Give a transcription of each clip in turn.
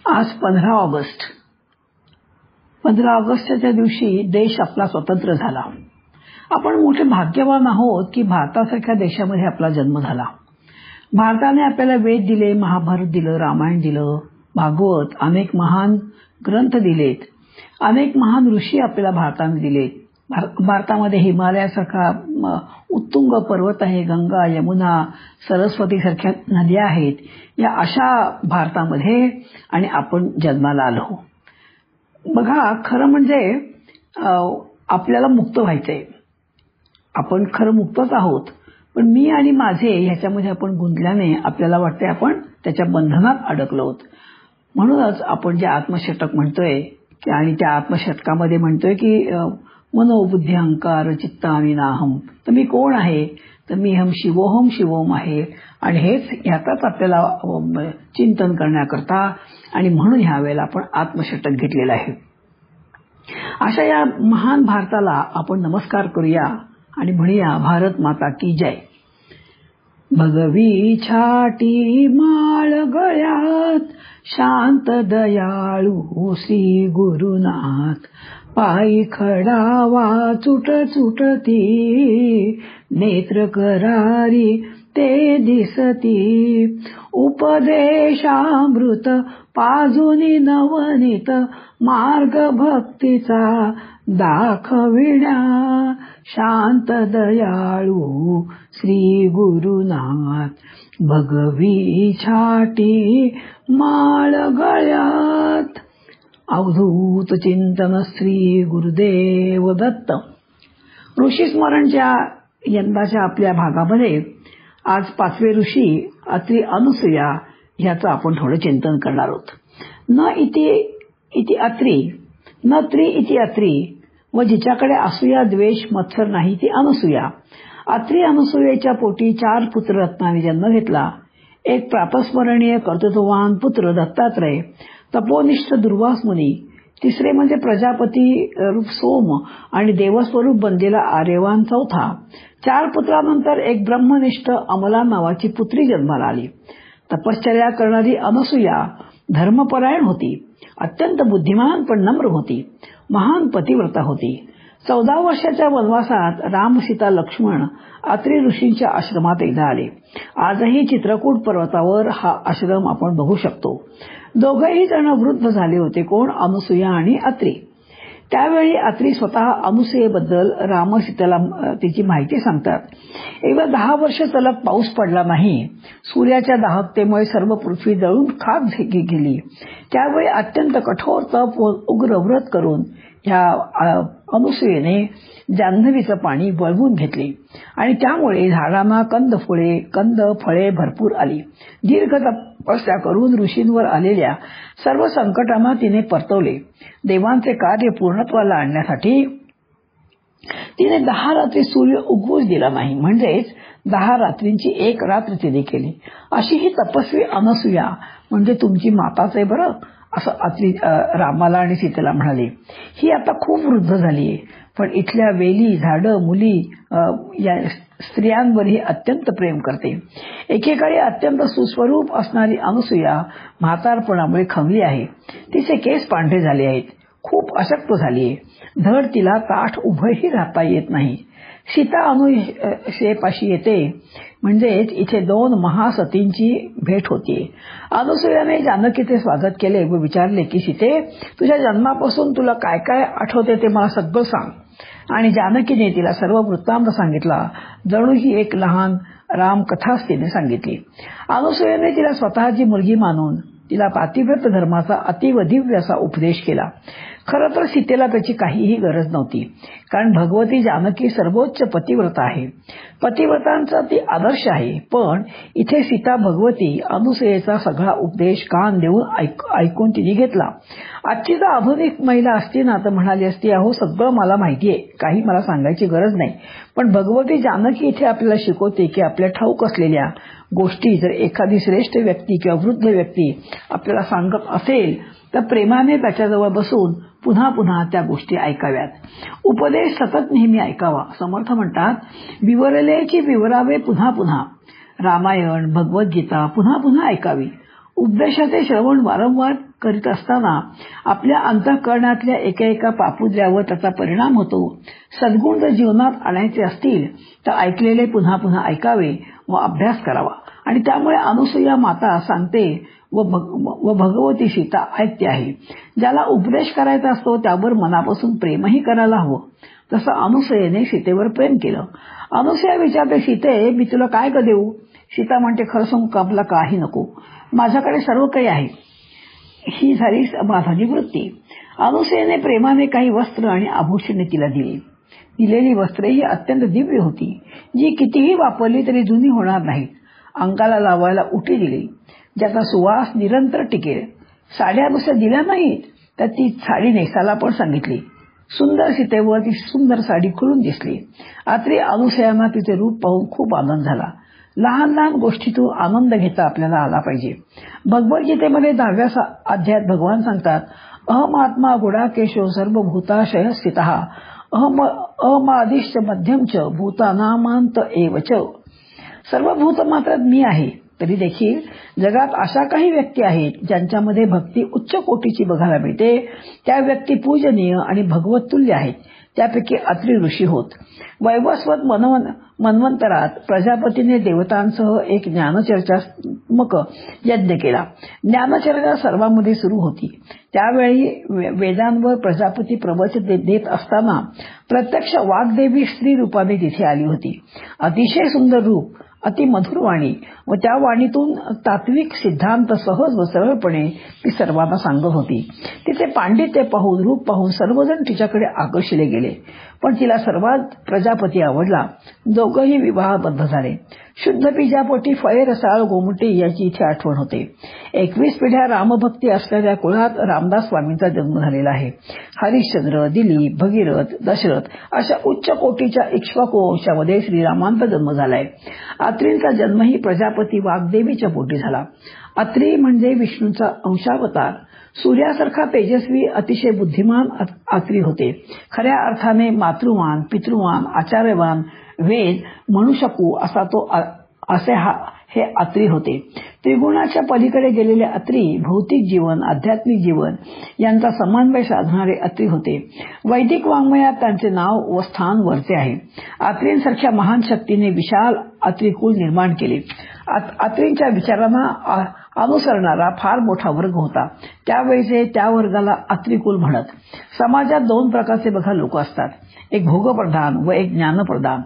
आज 15 ऑगस्टच्या दिवशी देश आपला स्वतंत्र झाला. आपण मोठे भाग्यवान आहोत की भारतासारख्या देशामध्ये आपला जन्म झाला. भारताने आपल्याला वेद दिले, महाभारत दिलं, रामायण दिलं, भागवत, अनेक महान ग्रंथ दिलेत, अनेक महान ऋषी आपल्याला भारताने दिलेत. भारतामध्ये हिमालयासारखा उत्तुंग पर्वत आहे, गंगा, यमुना, सरस्वती सारख्या नद्या आहेत. या अशा भारतामध्ये आणि आपण जन्माला आलो. बघा, खरं म्हणजे आपल्याला मुक्त व्हायचंय. आपण खरं मुक्तच आहोत, पण मी आणि माझे ह्याच्यामध्ये आपण गुंतल्याने आपल्याला वाटतंय आपण त्याच्या बंधनात अडकलो आहोत. म्हणूनच आपण जे आत्मषटक म्हणतोय आणि त्या आत्मषटकामध्ये म्हणतोय की मनोबुद्धी अहंकार चित्तानी नाहम. तर मी कोण आहे? तर मी हम शिवोहम शिवोम आहे. आणि हेच ह्याचाच आपल्याला चिंतन करण्याकरता आणि म्हणून ह्या वेळेला आपण आत्मषटक घेतलेलं आहे. अशा या महान भारताला आपण नमस्कार करूया आणि म्हणूया भारत माता की जय. भगवी छाटी माळ गळ्यात शांत दयाळू श्री गुरुनाथ. पायी खडावा चुट चुटती नेत्र करारी ते दिसती. उपदेशामृत पाजुनी नवनीत मार्ग भक्तीचा दाखविण्या. शांत दयाळू श्री गुरुनाथ. भगवी छाटी माळ गळ्यात. अवधूत चिंतन श्री गुरुदेव दत्त. ऋषी स्मरणच्या यंदाच्या आपल्या भागामध्ये आज 5वे ऋषी अत्री अनुसूया ह्याचं आपण थोडं चिंतन करणार आहोत. न इति अत्री न त्री इति अत्री व जिच्याकडे असूया द्वेष मत्सर नाही ती अनुसूया. अत्री अनुसूयेच्या पोटी 4 पुत्ररत्नांनी जन्म घेतला. एक प्रातस्मरणीय कर्तृत्ववान पुत्र दत्तात्रय, तपोनिष्ठ दुर्वास मुनी, तिसरे म्हणजे प्रजापती रूप सोम आणि देवस्वरूप बनलेला आर्यवान चौथा. 4 पुत्रानंतर एक ब्रह्मनिष्ठ अमला नावाची पुत्री जन्माला आली. तपश्चर्या करणारी अनुसूया धर्मपरायण होती, अत्यंत बुद्धिमान पण नम्र होती, महान पतिव्रता होती. 14 वर्षाच्या वनवासात राम, सीता, लक्ष्मण अत्री ऋषींच्या आश्रमात एकदा आले. आजही चित्रकूट पर्वतावर हा आश्रम आपण बघू शकतो. दोघेही जण वृद्ध झाले होते. कोण? अनुसूया आणि अत्री. त्यावेळी अत्री स्वतः अनुसूयेबद्दल राम, सीतेला तिची माहिती सांगतात. एकदा 10 वर्ष सलग पाऊस पडला नाही. सूर्याच्या दाहकतेमुळे सर्व पृथ्वी जळून खाक गेली. त्यावेळी अत्यंत कठोर तप व उग्र व्रत करून ह्या अनुसूयेने जान्हवीचं पाणी वळवून घेतले आणि त्यामुळे झाडांना कंद फळे भरपूर आली. दीर्घ तपस्या करून ऋषींवर आलेल्या सर्व संकटांना तिने परतवले. देवांचे कार्य पूर्णत्वाला आणण्यासाठी तिने 10 रात्री सूर्य उगवूच दिला नाही. म्हणजेच 10 रात्रींची 1 रात्र तिने केली. अशी ही तपस्वी अनसूया म्हणजे तुमची माताच आहे बरं, असं अत्री रामाला आणि सीतेला म्हणाले. ही आता खूप वृद्ध झालीये, पण इथल्या वेली, झाडं, मुली या स्त्रियांवरही अत्यंत प्रेम करते. एकेकाळी अत्यंत सुस्वरूप असणारी अनुसूया म्हातारपणामुळे खंगली आहे. तिचे केस पांढरे झाले आहेत. खूप अशक्त झालीये. धड तिला ताठ उभंही राहता येत नाही. सीता अनुसूयेपाशी येते. म्हणजेच इथे 2 महासतींची भेट होतीये. अनुसूयाने जानकीचे स्वागत केले व विचारले की सीते, तुझ्या जन्मापासून तुला काय काय आठवते ते मला सगळं सांग. आणि जानकीने तिला सर्व वृत्तांत सांगितला. जणू ही एक लहान रामकथाच तिने सांगितली. अनुसूयाने तिला स्वतःची मुलगी मानून तिला पातिव्रत धर्माचा अतिव दिव्य असा उपदेश केला. खरं तर सीतेला त्याची काहीही गरज नव्हती, कारण भगवती जानकी सर्वोच्च पतिव्रता आहे. पतिव्रतांचा ती आदर्श आहे. पण इथे सीता भगवती अनुसूयेचा सगळा उपदेश कान देऊन ऐकून तिने घेतला. आजची जर आधुनिक महिला असती ना तर म्हणाली असती, अहो सगळं मला माहितीये, काही मला सांगायची गरज नाही. पण भगवती जानकी इथे आपल्याला शिकवते की आपल्या ठाऊक असलेल्या गोष्टी जर एखादी श्रेष्ठ व्यक्ती किंवा वृद्ध व्यक्ती आपल्याला सांगत असेल तर प्रेमाने त्याच्याजवळ बसून पुन्हा पुन्हा त्या गोष्टी ऐकाव्यात. उपदेश सतत नेहमी ऐकावा. समर्थ म्हणतात, विवरलेची विवरावे पुन्हा पुन्हा. रामायण, भगवद्गीता पुन्हा पुन्हा ऐकावी. उपदेशाचे श्रवण वारंवार करीत असताना आपल्या अंतःकरणातल्या एका पापुद्र्यावर त्याचा परिणाम होतो. सद्गुण जर जीवनात आणायचे असतील तर ऐकलेले पुन्हा पुन्हा ऐकावे व अभ्यास करावा. आणि त्यामुळे अनुसूया माता सांगते व भगवती सीता ऐकते आहे. ज्याला उपदेश करायचा असतो त्यावर मनापासून प्रेमही करायला हवं. तसं अनुसूयेने सीतेवर प्रेम केलं. अनुसूया विचारते, सीते मी तुला काय का देऊ? सीता म्हणते, खरं सांगू का, आपला काही नको, माझ्याकडे सर्व काही आहे. ही झाली माताची वृत्ती. अनुसूयेने प्रेमाने काही वस्त्र आणि आभूषणे तिला दिली. दिलेली वस्त्रे ही अत्यंत दिव्य होती, जी कितीही वापरली तरी जुनी होणार नाहीत. अंगाला लावायला उटी दिली, ज्याचा सुवास निरंतर टिकेल. साड्या नुसत्या दिल्या नाहीत, तर ती साडी नेसायला पण सांगितली. सुंदर सीतेवर ती सुंदर साडी खुलून दिसली. अत्रि अनुसूयांना तिचे रूप पाहून खूप आनंद झाला. लहान लहान गोष्टीतून आनंद घेता आपल्याला आला पाहिजे. भगवद्गीतेमध्ये 10व्या अध्यायात भगवान सांगतात, अहमात्मा गुडाकेशो सर्वभूताशय स्थितः अहमादिश्च मध्यमच भूतानामांत एवच. सर्व भूत मात्र मी आहे. तरी देखील जगात अशा काही व्यक्ती आहेत ज्यांच्यामध्ये भक्ती उच्च कोटीची बघायला मिळते. त्या व्यक्ती पूजनीय आणि भगवत तुल्य आहेत. त्यापैकी अत्रि ऋषी होत. वैवस्वत मन्वंतरात प्रजापतीने देवतांसह एक ज्ञानचर्चात्मक यज्ञ केला. ज्ञानचर्चा सर्वांमध्ये सुरू होती. त्यावेळी वेदांवर प्रजापती प्रवचन देत असताना प्रत्यक्ष वाग्देवी स्त्री रूपाने तिथे आली होती. अतिशय सुंदर रूप, अति मधुर वाणी व त्या वाणीतून तात्विक सिद्धांत सहज व सरळपणे ती सर्वांना सांगत होती. तिचे पांडित्य पाहून, रूप पाहून सर्वजण तिच्याकडे आकर्षिले गेले. पण तिला सर्वात प्रजापती आवडला. दोघंही विवाहबद्ध झाले. शुद्ध बीजापोटी फळे रसाळ गोमटी याची इथे आठवण होते. 21 पिढ्या रामभक्ती असलेल्या कुळात रामदास स्वामींचा जन्म झालेला आहे. हरिश्चंद्र, दिलीप, भगीरथ, दशरथ अशा उच्च कोटीच्या इक्ष्वाकू वंशामध्ये श्रीरामांचा जन्म झालाय. अत्रींचा जन्मही प्रजापती वाग्देवीच्या पोटी झाला. अत्रि म्हणजे विष्णूचा अंशावतार. सूर्यासारखा तेजस्वी, अतिशय बुद्धिमान अत्रि होते. खऱ्या अर्थाने मातृवान, पितृवान, आचार्यवान, वेद म्हणू शकू असा तो हे अत्रि होते. त्रिगुणाच्या पलीकडे गेलेले अत्रि भौतिक जीवन, आध्यात्मिक जीवन यांचा समन्वय साधणारे अत्रि होते. वैदिक वाङ्मयात त्यांचे नाव व स्थान वरचे आहे. अत्रींसारख्या महान शक्तीने विशाल अत्रिकुल निर्माण केले. अत्रींच्या विचारांना अनुसरणारा फार मोठा वर्ग होता. त्यावेळेचे त्या वर्गाला अत्रिकुल म्हणत. समाजात 2 प्रकारचे बघा लोक असतात, एक भोगप्रधान व एक ज्ञानप्रधान.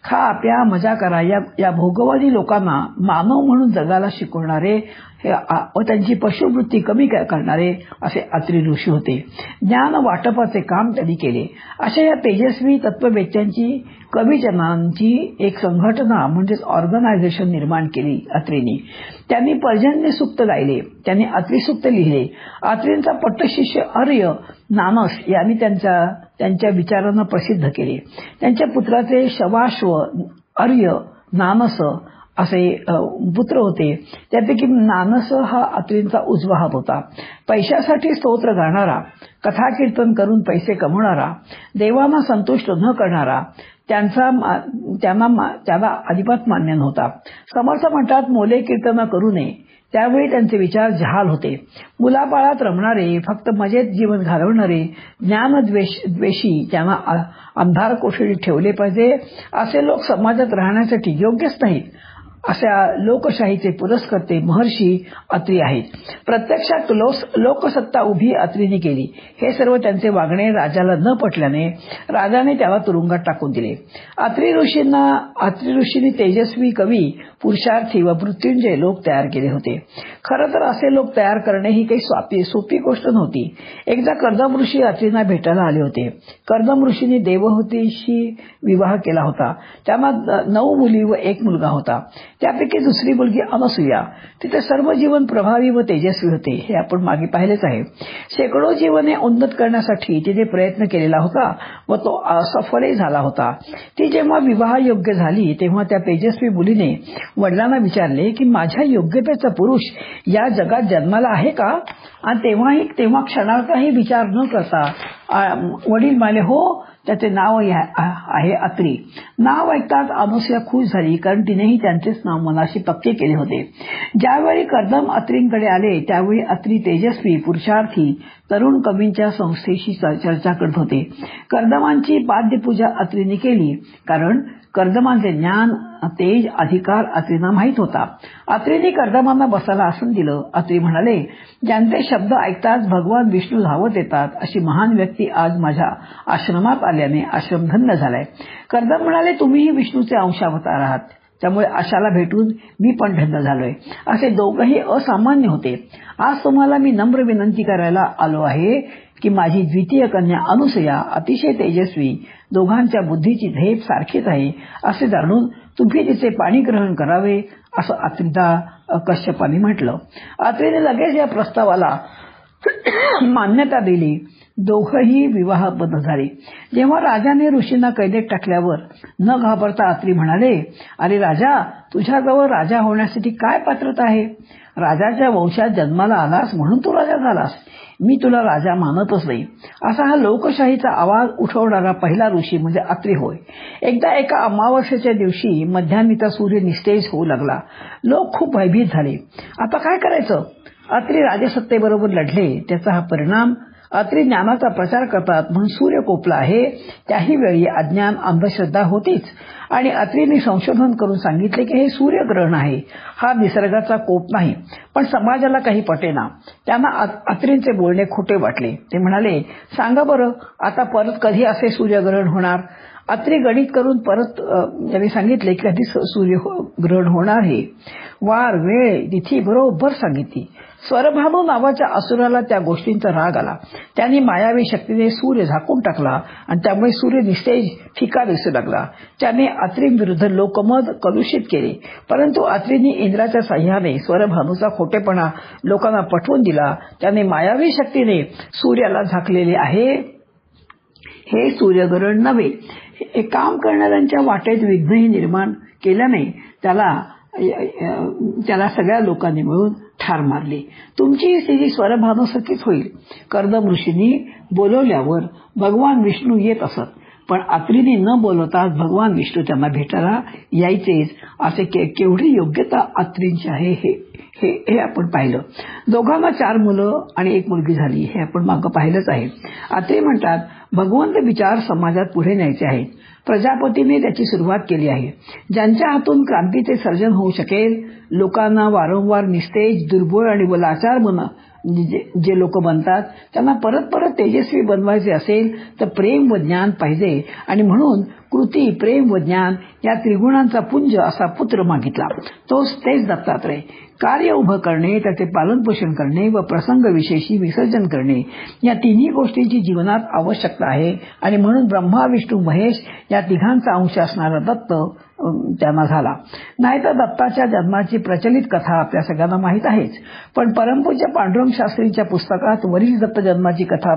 खा प्या मजा करा या भोगवादी लोकांना मानव म्हणून जगाला शिकवणारे व त्यांची पशुवृत्ती कमी करणारे असे अत्रि ऋषी होते. ज्ञान वाटपाचे काम त्यांनी केले. अशा या तेजस्वी तत्ववेत्यांची, कविजनांची एक संघटना म्हणजेच ऑर्गनायझेशन निर्माण केली अत्रींनी. त्यांनी पर्जन्य सूक्त गायले, त्यांनी अत्रि सूक्त लिहिले. अत्रींचा पट्टशिष्य आर्य नानस यांनी त्यांच्या विचारांना प्रसिद्ध केले. त्यांच्या पुत्राचे शवाश्व, आर्य, नानस असे पुत्र होते. त्यापैकी नानस हा अत्रींचा उजवा हात होता. पैशासाठी स्तोत्र गाणारा, कथा कीर्तन करून पैसे कमवणारा, देवांना संतुष्ट न करणारा त्याला अजिबात मान्य नव्हता. समर्थ म्हणतात, मोले कीर्तन करू नये. त्यावेळी त्यांचे विचार जहाल होते. मुलाबाळात रमणारे, फक्त मजेत जीवन घालवणारे, ज्ञानद्वेषी, त्यांना अंधार कोठडीत ठेवले पाहिजे असे लोक समाजात राहण्यासाठी योग्यच नाहीत. अशा लोकशाहीचे पुरस्कर्ते महर्षी अत्रि आहेत. प्रत्यक्षात लोकसत्ता उभी अत्रींनी केली. हे सर्व त्यांचे वागणे राजाला न पटल्याने राजाने त्याला तुरुंगात टाकून दिले. अत्रि ऋषींनी तेजस्वी, कवी, पुरुषार्थी व मृत्युंजय लोक तयार केले होते. खरं तर असे लोक तयार करणे ही काही सोपी गोष्ट नव्हती. एकदा कर्दम ऋषी अत्रींना भेटायला आले होते. कर्दम ऋषींनी देवहूतीशी विवाह केला होता. त्यांना 9 मुली व 1 मुलगा होता. त्यापैकी दुसरी मुलगी अनसूया. तिथे सर्व जीवन प्रभावी व तेजस्वी होते. हे आपण मागे पाहिलेच आहे. शेकडो जीवने उन्नत करण्यासाठी तिने प्रयत्न केलेला होता व तो असफलही झाला होता. ती जेव्हा विवाह योग्य झाली तेव्हा त्या तेजस्वी मुलीने वडिलांना विचारले की माझ्या योग्यतेचा पुरुष या जगात जन्माला आहे का? आणि तेव्हा क्षणाचाही विचार न करता वडील म्हणाले, हो, त्याचे नाव आहे अत्री. नाव ऐकताच अनसूया खुश झाली, कारण तिनेही त्यांचेच नाव मनाशी पक्के केले होते. ज्यावेळी कर्दम अत्रींकडे आले त्यावेळी अत्री तेजस्वी, पुरुषार्थी तरुण कवींच्या संस्थेशी चर्चा करत होते. कर्दमांची पाद्यपूजा अत्रीने केली, कारण कर्दमांचे ज्ञान, तेज, अधिकार अत्रींना माहीत होता. अत्रीने कर्दमांना बसायला आसन दिलं. अत्री म्हणाले, ज्यांचे शब्द ऐकताच भगवान विष्णू धावत येतात अशी महान व्यक्ती आज माझ्या आश्रमात आल्याने आश्रम धन्य झालाय. कर्दम म्हणाले, तुम्हीही विष्णूचे अंशावतार आहात, त्यामुळे आशाला भेटून मी पण धन्य झालोय. असे दोघंही असामान्य होते. आज तुम्हाला मी नम्र विनंती करायला आलो आहे की माझी द्वितीय कन्या अनुसूया अतिशय तेजस्वी, दोघांच्या बुद्धीची झेप सारखीच आहे असे जाणून तुम्ही तिचे पाणी ग्रहण करावे, असं अत्रीला कश्यपाने म्हटलं. अत्रीने लगेच या प्रस्तावाला मान्यता दिली. दोघंही विवाहबद्ध झाले. जेव्हा राजाने ऋषींना कैदेत टाकल्यावर न घाबरता अत्री म्हणाले, अरे राजा, तुझ्याजवळ राजा होण्यासाठी काय पात्रता आहे? राजाच्या वंशात जन्माला आलास म्हणून तू राजा झालास. मी तुला राजा मानतच नाही. असा हा लोकशाहीचा आवाज उठवणारा पहिला ऋषी म्हणजे अत्री होय. एकदा एका अमावस्येच्या दिवशी मध्यान्हीचा सूर्य निस्तेज होऊ लागला. लोक खूप भयभीत झाले. आता काय करायचं? अत्री राजसत्तेबरोबर लढले, त्याचा हा परिणाम. अत्री ज्ञानाचा प्रचार करतात म्हणून सूर्य कोपला आहे. त्याही वेळी अज्ञान, अंधश्रद्धा होतीच. आणि अत्रीने संशोधन करून सांगितले की हे सूर्यग्रहण आहे, हा निसर्गाचा कोप नाही. पण समाजाला काही पटेना. त्यांना अत्रींचे बोलणे खोटे वाटले. ते म्हणाले, सांगा बरं, आता परत कधी असे सूर्यग्रहण होणार? अत्री गणित करून परत त्यांनी सांगितले की कधी सूर्यग्रहण होणार हे. वार, वेळ, तिथी बरोबर सांगितली. स्वरभानू नावाच्या असुराला त्या गोष्टींचा राग आला. त्यांनी मायावी शक्तीने सूर्य झाकून टाकला आणि त्यामुळे सूर्य निस्तेज फिका दिसू लागला. त्याने अत्रींविरुद्ध लोकमत कलुषित केले. परंतु अत्रींनी इंद्राच्या साह्याने स्वरभानूचा खोटेपणा लोकांना पटवून दिला. त्याने मायावी शक्तीने सूर्याला झाकलेले आहे, हे सूर्यग्रहण नव्हे. हे काम करणाऱ्यांच्या वाटेत विघ्नही निर्माण केल्याने त्याला सगळ्या लोकांनी मिळून ठार मारले. तुमची स्थिती स्वरभानूसारखीच होईल. कर्दम ऋषींनी बोलवल्यावर भगवान विष्णू येत असत, पण अत्रीने न बोलवताच भगवान विष्णू त्यांना भेटायला यायचेच. असे केवढी योग्यता अत्रींची आहे हे आपण पाहिलं. दोघांना 4 मुलं आणि 1 मुलगी झाली, हे आपण मागं पाहिलंच आहे. अत्री म्हणतात, भगवंत विचार समाजात पुढे न्यायचे आहेत. प्रजापतीने त्याची सुरुवात केली आहे. ज्यांच्या हातून क्रांतीचे सर्जन होऊ शकेल, लोकांना वारंवार निस्तेज, दुर्बळ आणि लाचार जे लोक बनतात त्यांना परत परत तेजस्वी बनवायचे असेल तर प्रेम व ज्ञान पाहिजे. आणि म्हणून कृती, प्रेम व ज्ञान या त्रिगुणांचा पुंज असा पुत्र मागितला. तेच दत्तात्रय. कार्य उभं करणे, त्याचे पालनपोषण करणे व प्रसंगविशेषी विसर्जन करणे या तिन्ही गोष्टींची जीवनात आवश्यकता आहे. आणि म्हणून ब्रह्मा, विष्णू, महेश या तिघांचा अंश असणारा दत्त त्यांना झाला. नाहीतर दत्ताच्या जन्माची प्रचलित कथा आपल्या सगळ्यांना माहीत आहेच. पण परमपूज्य पांडुरंग शास्त्रींच्या पुस्तकात वरील दत्त जन्माची कथा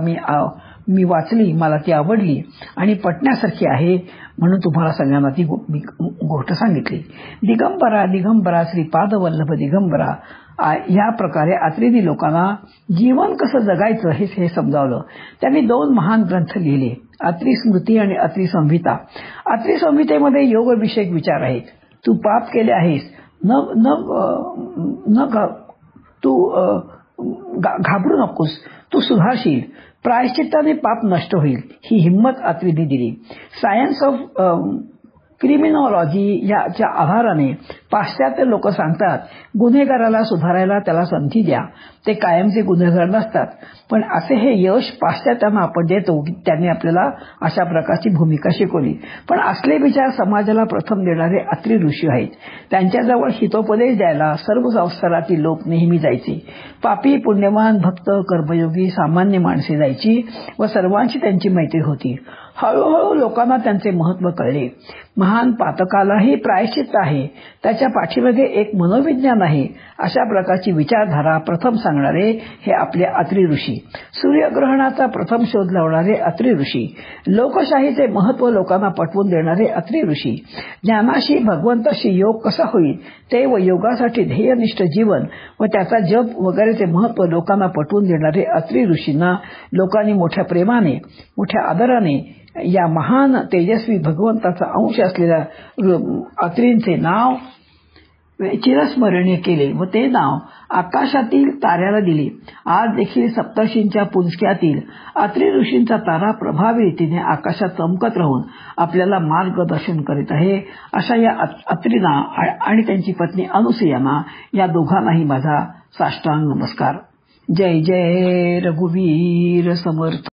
मी वाचली, मला ती आवडली आणि पटण्यासारखी आहे, म्हणून तुम्हाला सगळ्यांना ती गोष्ट सांगितली. दिगंबरा दिगंबरा श्रीपादवल्लभ दिगंबरा या प्रकारे अत्रींनी लोकांना जीवन कसं जगायचं हे समजावलं. त्यांनी 2 महान ग्रंथ लिहिले, अत्री स्मृती आणि अत्री संहिता. अत्री संहितेमध्ये योगविषयक विचार आहेत. तू पाप केले आहेस, तू घाबरू नकोस, तू सुधारशील, प्रायश्चित्ताने पाप नष्ट होईल, ही हिंमत अत्रीने दिली. सायन्स ऑफ क्रिमिनॉलॉजी याच्या आधाराने पाश्चात्य लोक सांगतात, गुन्हेगाराला सुधारायला त्याला संधी द्या, ते कायमचे गुन्हेगार नसतात. पण असे हे यश पाश्चात्यांना आपण देतो की त्यांनी आपल्याला अशा प्रकारची भूमिका शिकवली. पण असले विचार समाजाला प्रथम देणारे अत्री ऋषी आहेत. त्यांच्याजवळ हितोपदेश द्यायला सर्व संस्कारातील लोक नेहमी जायचे. पापी, पुण्यवान, भक्त, कर्मयोगी, सामान्य माणसे जायची व सर्वांची त्यांची मैत्री होती. हळूहळू लोकांना त्यांचे महत्त्व कळले. महान पातकालाही प्रायश्चित्त आहे, त्याच्या पाठीमागे एक मनोविज्ञान आहे, अशा प्रकारची विचारधारा प्रथम सांगणारे हे आपले अत्री ऋषी. सूर्यग्रहणाचा प्रथम शोध लावणारे अत्री ऋषी. लोकशाहीचे महत्त्व लोकांना पटवून देणारे अत्री ऋषी. ज्ञानाशी, भगवंताशी योग कसा होईल ते व योगासाठी ध्येयनिष्ठ जीवन व त्याचा जप वगैरेचे महत्त्व लोकांना पटवून देणारे अत्री ऋषींना लोकांनी मोठ्या प्रेमाने, मोठ्या आदराने या महान तेजस्वी भगवंताचा अंश असलेल्या अत्रींचे नाव चिरस्मरणीय केले व ते नाव आकाशातील ताऱ्याला दिले. आज देखील सप्तर्षींच्या पुंजक्यातील अत्री ऋषींचा तारा प्रभावी रीतीने आकाशात चमकत राहून आपल्याला मार्गदर्शन करीत आहे. अशा या अत्रींना आणि त्यांची पत्नी अनुसूयांना या दोघांनाही माझा साष्टांग नमस्कार. जय जय रघुवीर समर्थ.